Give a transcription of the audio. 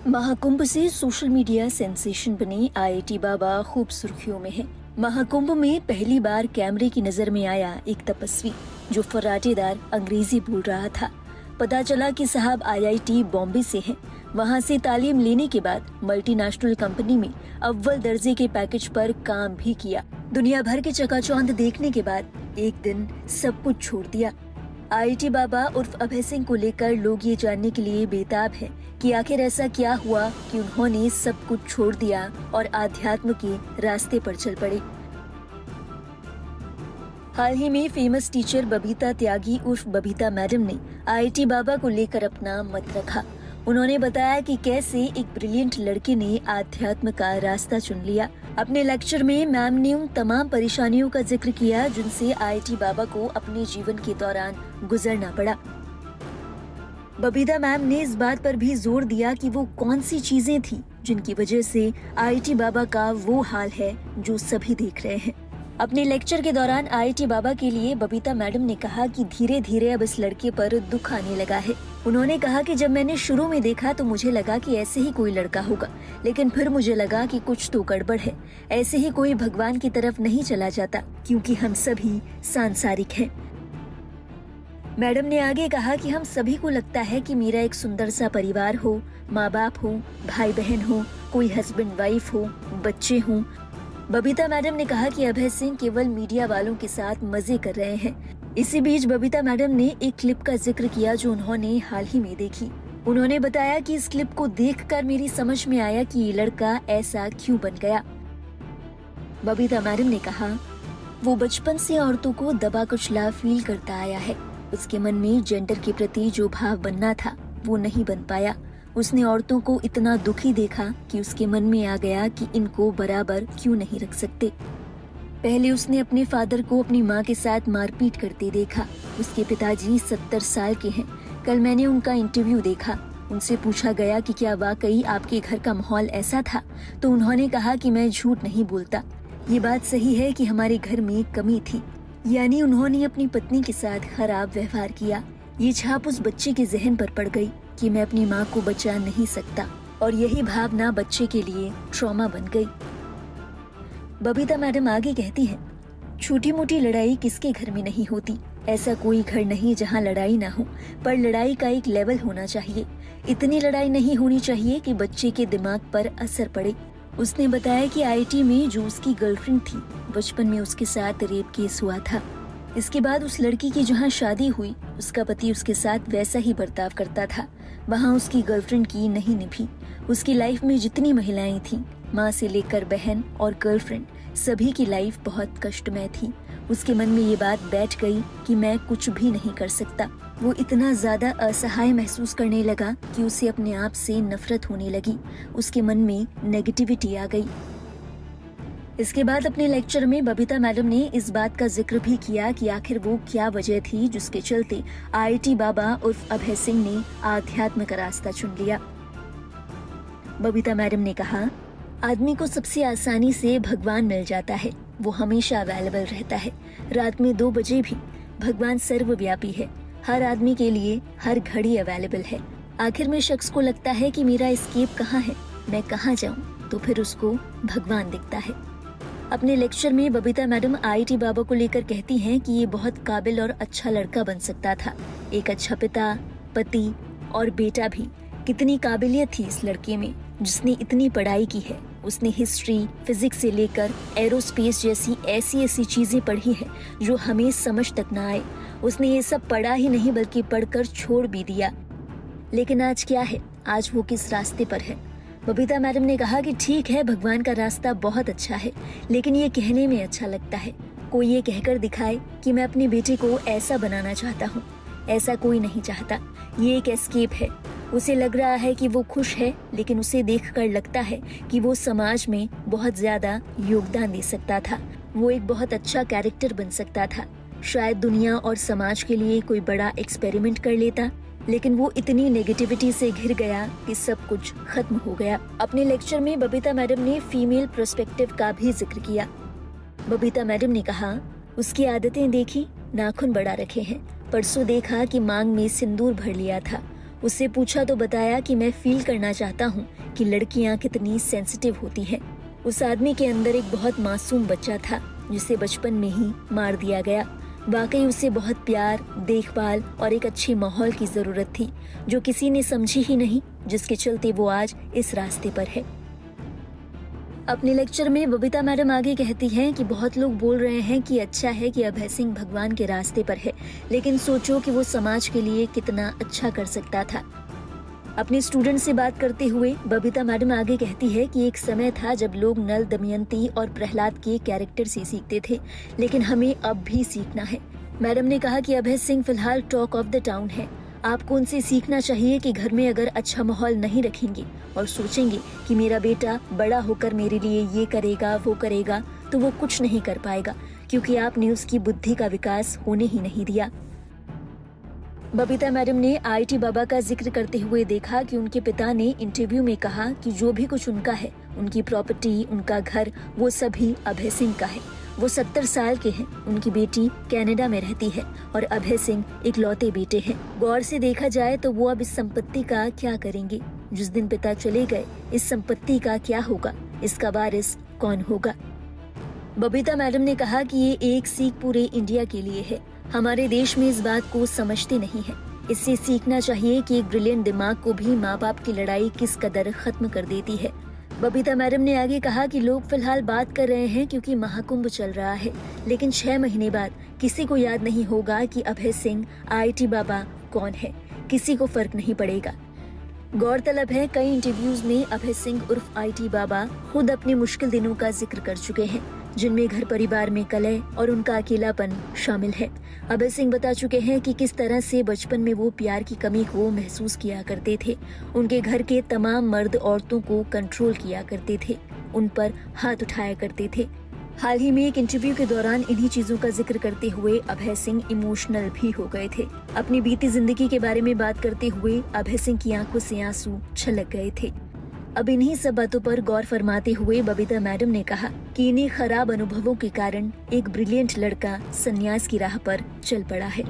महाकुंभ से social media sensation बनी IIT बाबा खूब सुर्खियों में है। महाकुंभ में पहली बार कैमरे की नजर में आया एक तपस्वी जो फर्राटेदार अंग्रेजी बोल रहा था। पता चला कि साहब आईआईटी बॉम्बे से हैं। वहां से तालीम लेने के बाद मल्टीनेशनल कंपनी में अव्वल दर्जे के पैकेज पर काम भी किया। दुनिया भर के चकाचौंध देखने के बाद एक दिन सब कुछ छोड़ दिया। आईआईटी बाबा उर्फ अभय सिंह को लेकर लोग ये जानने के लिए बेताब हैं कि आखिर ऐसा क्या हुआ कि उन्होंने सब कुछ छोड़ दिया और आध्यात्म के रास्ते पर चल पड़े। हाल ही में फेमस टीचर बबीता त्यागी उर्फ बबीता मैडम ने आईआईटी बाबा को लेकर अपना मत रखा। उन्होंने बताया कि कैसे एक ब्रिलियंट लड़के ने आध्यात्म का रास्ता चुन लिया। अपने लेक्चर में मैम ने उन तमाम परेशानियों का जिक्र किया जिनसे आईआईटी बाबा को अपने जीवन के दौरान गुजरना पड़ा। बबीता मैम ने इस बात पर भी जोर दिया कि वो कौन सी चीजें थी जिनकी वजह से आईआईटी बाबा का वो हाल है जो सभी देख रहे हैं। अपने लेक्चर के दौरान आईआईटी बाबा के लिए बबीता मैडम ने कहा कि धीरे धीरे अब इस लड़के पर दुख आने लगा है। उन्होंने कहा कि जब मैंने शुरू में देखा तो मुझे लगा कि ऐसे ही कोई लड़का होगा, लेकिन फिर मुझे लगा कि कुछ तो गड़बड़ है। ऐसे ही कोई भगवान की तरफ नहीं चला जाता क्योंकि हम सभी सांसारिक हैं। मैडम ने आगे कहा कि हम सभी को लगता है कि मेरा एक सुंदर सा परिवार हो, माँ बाप हो, भाई बहन हो, कोई हस्बैंड वाइफ हो, बच्चे हों। बबीता मैडम ने कहा कि अभय सिंह केवल मीडिया वालों के साथ मजे कर रहे हैं। इसी बीच बबीता मैडम ने एक क्लिप का जिक्र किया जो उन्होंने हाल ही में देखी। उन्होंने बताया कि इस क्लिप को देखकर मेरी समझ में आया कि ये लड़का ऐसा क्यों बन गया। बबीता मैडम ने कहा, वो बचपन से औरतों को दबा कुचला फील करता आया है। उसके मन में जेंडर के प्रति जो भाव बनना था वो नहीं बन पाया। उसने औरतों को इतना दुखी देखा कि उसके मन में आ गया कि इनको बराबर क्यों नहीं रख सकते। पहले उसने अपने फादर को अपनी माँ के साथ मारपीट करते देखा। उसके पिताजी 70 साल के हैं। कल मैंने उनका इंटरव्यू देखा। उनसे पूछा गया कि क्या वाकई आपके घर का माहौल ऐसा था, तो उन्होंने कहा कि मैं झूठ नहीं बोलता। ये बात सही है कि हमारे घर में कमी थी, यानी उन्होंने अपनी पत्नी के साथ खराब व्यवहार किया। ये छाप उस बच्चे के जहन पर पड़ गई कि मैं अपनी माँ को बचा नहीं सकता, और यही भावना बच्चे के लिए ट्रॉमा बन गई। बबीता मैडम आगे कहती हैं, छोटी मोटी लड़ाई किसके घर में नहीं होती। ऐसा कोई घर नहीं जहाँ लड़ाई ना हो, पर लड़ाई का एक लेवल होना चाहिए। इतनी लड़ाई नहीं होनी चाहिए कि बच्चे के दिमाग पर असर पड़े। उसने बताया कि आईआईटी में जो उसकी गर्लफ्रेंड थी, बचपन में उसके साथ रेप केस हुआ था। इसके बाद उस लड़की की जहाँ शादी हुई, उसका पति उसके साथ वैसा ही बर्ताव करता था। वहाँ उसकी गर्लफ्रेंड की नहीं निभी। उसकी लाइफ में जितनी महिलाएं थीं, माँ से लेकर बहन और गर्लफ्रेंड, सभी की लाइफ बहुत कष्टमय थी। उसके मन में ये बात बैठ गई कि मैं कुछ भी नहीं कर सकता। वो इतना ज्यादा असहाय महसूस करने लगा कि उसे अपने आप से नफरत होने लगी। उसके मन में नेगेटिविटी आ गई। इसके बाद अपने लेक्चर में बबीता मैडम ने इस बात का जिक्र भी किया कि आखिर वो क्या वजह थी जिसके चलते आईआईटी बाबा उर्फ अभय सिंह ने आध्यात्म का रास्ता चुन लिया। बबीता मैडम ने कहा, आदमी को सबसे आसानी से भगवान मिल जाता है। वो हमेशा अवेलेबल रहता है। रात में 2 बजे भी भगवान सर्वव्यापी है। हर आदमी के लिए हर घड़ी अवेलेबल है। आखिर में शख्स को लगता है कि मेरा एस्केप कहाँ है, मैं कहाँ जाऊँ, तो फिर उसको भगवान दिखता है। अपने लेक्चर में बबीता मैडम आईआईटी बाबा को लेकर कहती हैं कि ये बहुत काबिल और अच्छा लड़का बन सकता था, एक अच्छा पिता, पति और बेटा भी। कितनी काबिलियत थी इस लड़के में, जिसने इतनी पढ़ाई की है। उसने हिस्ट्री, फिजिक्स से लेकर एरोस्पेस जैसी ऐसी चीजें पढ़ी है जो हमें समझ तक ना आए। उसने ये सब पढ़ा ही नहीं बल्कि पढ़कर छोड़ भी दिया। लेकिन आज क्या है, आज वो किस रास्ते पर है। बबीता मैडम ने कहा कि ठीक है, भगवान का रास्ता बहुत अच्छा है, लेकिन ये कहने में अच्छा लगता है। कोई ये कहकर दिखाए कि मैं अपने बेटे को ऐसा बनाना चाहता हूँ। ऐसा कोई नहीं चाहता। ये एक एस्केप है। उसे लग रहा है कि वो खुश है, लेकिन उसे देखकर लगता है कि वो समाज में बहुत ज्यादा योगदान दे सकता था। वो एक बहुत अच्छा कैरेक्टर बन सकता था। शायद दुनिया और समाज के लिए कोई बड़ा एक्सपेरिमेंट कर लेता, लेकिन वो इतनी नेगेटिविटी से घिर गया कि सब कुछ खत्म हो गया। अपने लेक्चर में बबीता मैडम ने फीमेल पर्सपेक्टिव का भी जिक्र किया। बबीता मैडम ने कहा, उसकी आदतें देखी, नाखून बढ़ा रखे हैं। परसों देखा कि मांग में सिंदूर भर लिया था। उससे पूछा तो बताया कि मैं फील करना चाहता हूँ कि लड़कियाँ कितनी सेंसिटिव होती हैं। उस आदमी के अंदर एक बहुत मासूम बच्चा था जिसे बचपन में ही मार दिया गया। वाकई उसे बहुत प्यार, देखभाल और एक अच्छे माहौल की जरूरत थी, जो किसी ने समझी ही नहीं, जिसके चलते वो आज इस रास्ते पर है। अपने लेक्चर में बबीता मैडम आगे कहती हैं कि बहुत लोग बोल रहे हैं कि अच्छा है कि अभय सिंह भगवान के रास्ते पर है, लेकिन सोचो कि वो समाज के लिए कितना अच्छा कर सकता था। अपने स्टूडेंट से बात करते हुए बबीता मैडम आगे कहती है कि एक समय था जब लोग नल, दमयंती और प्रहलाद के कैरेक्टर से सीखते थे, लेकिन हमें अब भी सीखना है। मैडम ने कहा कि अभय सिंह फिलहाल टॉक ऑफ द टाउन है। आपको उनसे सीखना चाहिए कि घर में अगर अच्छा माहौल नहीं रखेंगे और सोचेंगे कि मेरा बेटा बड़ा होकर मेरे लिए ये करेगा, वो करेगा, तो वो कुछ नहीं कर पाएगा, क्योंकि आपने उसकी बुद्धि का विकास होने ही नहीं दिया। बबीता मैडम ने आईटी बाबा का जिक्र करते हुए देखा कि उनके पिता ने इंटरव्यू में कहा कि जो भी कुछ उनका है, उनकी प्रॉपर्टी, उनका घर, वो सभी अभय सिंह का है। वो 70 साल के हैं, उनकी बेटी कनाडा में रहती है और अभय सिंह इकलौते बेटे हैं। गौर से देखा जाए तो वो अब इस संपत्ति का क्या करेंगे? जिस दिन पिता चले गए, इस संपत्ति का क्या होगा? इसका वारिस कौन होगा? बबीता मैडम ने कहा कि ये एक सीख पूरे इंडिया के लिए है। हमारे देश में इस बात को समझते नहीं है। इससे सीखना चाहिए कि एक ब्रिलियंट दिमाग को भी माँ बाप की लड़ाई किस कदर खत्म कर देती है। बबीता मैडम ने आगे कहा कि लोग फिलहाल बात कर रहे हैं क्योंकि महाकुंभ चल रहा है, लेकिन 6 महीने बाद किसी को याद नहीं होगा कि अभय सिंह आईटी बाबा कौन है। किसी को फर्क नहीं पड़ेगा। गौरतलब है, कई इंटरव्यूज में अभय सिंह उर्फ आईटी बाबा खुद अपने मुश्किल दिनों का जिक्र कर चुके हैं, जिनमें घर परिवार में कलह और उनका अकेलापन शामिल है। अभय सिंह बता चुके हैं कि किस तरह से बचपन में वो प्यार की कमी को महसूस किया करते थे। उनके घर के तमाम मर्द औरतों को कंट्रोल किया करते थे, उन पर हाथ उठाया करते थे। हाल ही में एक इंटरव्यू के दौरान इन्हीं चीजों का जिक्र करते हुए अभय सिंह इमोशनल भी हो गए थे। अपनी बीती जिंदगी के बारे में बात करते हुए अभय सिंह की आंखों से आंसू छलक गए थे। अब इन्हीं सब बातों पर गौर फरमाते हुए बबीता मैडम ने कहा कि इन्हीं खराब अनुभवों के कारण एक ब्रिलियंट लड़का संन्यास की राह पर चल पड़ा है।